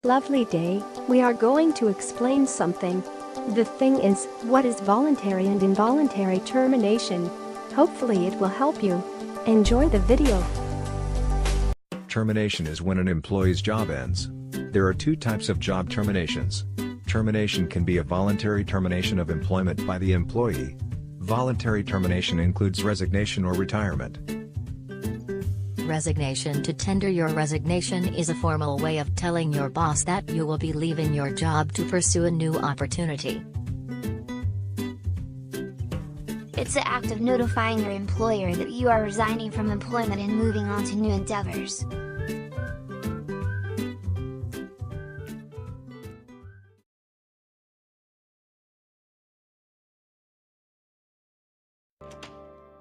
Lovely day, we are going to explain something. The thing is, what is voluntary and involuntary termination? Hopefully it will help you. Enjoy the video. Termination is when an employee's job ends. There are two types of job terminations. Termination can be a voluntary termination of employment by the employee. Voluntary termination includes resignation or retirement. Resignation. To tender your resignation is a formal way of telling your boss that you will be leaving your job to pursue a new opportunity. It's the act of notifying your employer that you are resigning from employment and moving on to new endeavors.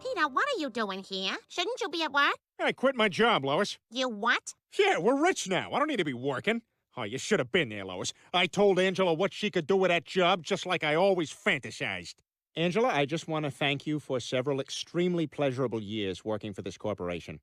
Peter, what are you doing here? Shouldn't you be at work? I quit my job, Lois. You what? Yeah, we're rich now. I don't need to be working. Oh, you should have been there, Lois. I told Angela what she could do with that job, just like I always fantasized. Angela, I just want to thank you for several extremely pleasurable years working for this corporation.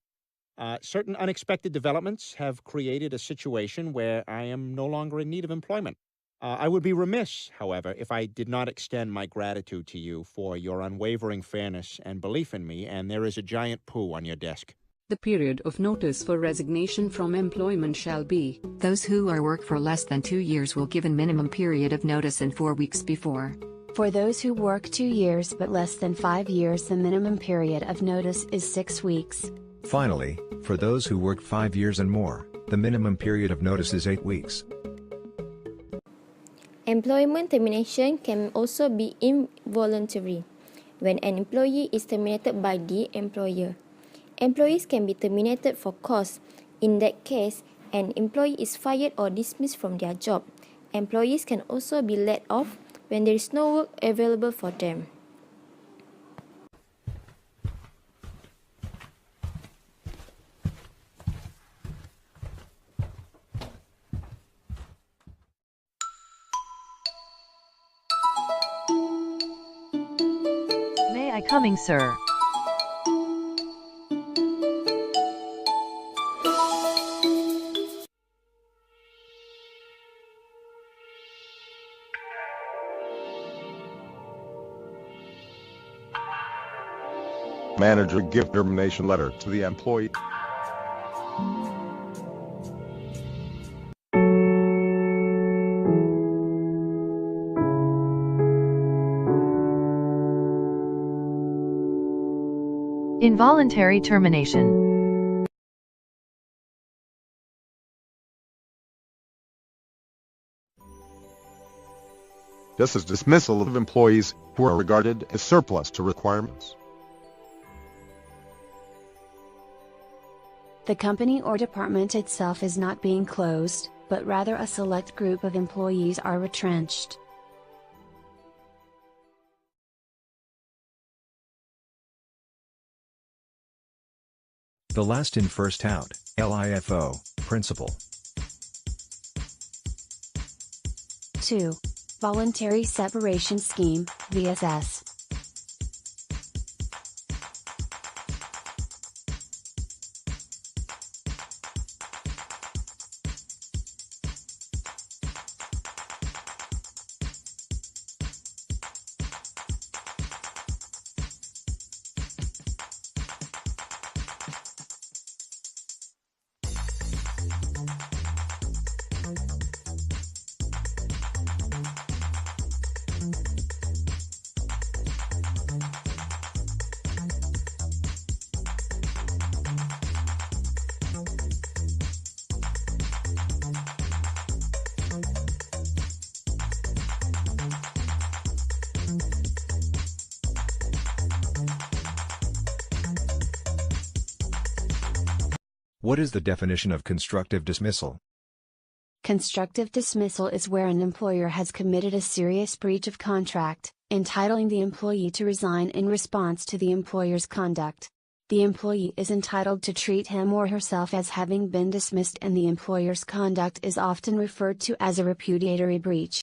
Certain unexpected developments have created a situation where I am no longer in need of employment. I would be remiss, however, if I did not extend my gratitude to you for your unwavering fairness and belief in me, and there is a giant poo on your desk. The period of notice for resignation from employment shall be, those who are work for less than 2 years will give a minimum period of notice in 4 weeks before. For those who work 2 years but less than 5 years, the minimum period of notice is 6 weeks. Finally, for those who work 5 years and more, the minimum period of notice is 8 weeks. Employment termination can also be involuntary, when an employee is terminated by the employer. Employees can be terminated for cause. In that case, an employee is fired or dismissed from their job. Employees can also be let off when there is no work available for them. May I coming, sir? Manager give termination letter to the employee. Involuntary termination. This is dismissal of employees who are regarded as surplus to requirements. The company or department itself is not being closed, but rather a select group of employees are retrenched. The last in first out, LIFO, principle. 2. Voluntary Separation Scheme, VSS. What is the definition of constructive dismissal? Constructive dismissal is where an employer has committed a serious breach of contract, entitling the employee to resign in response to the employer's conduct. The employee is entitled to treat him or herself as having been dismissed, and the employer's conduct is often referred to as a repudiatory breach.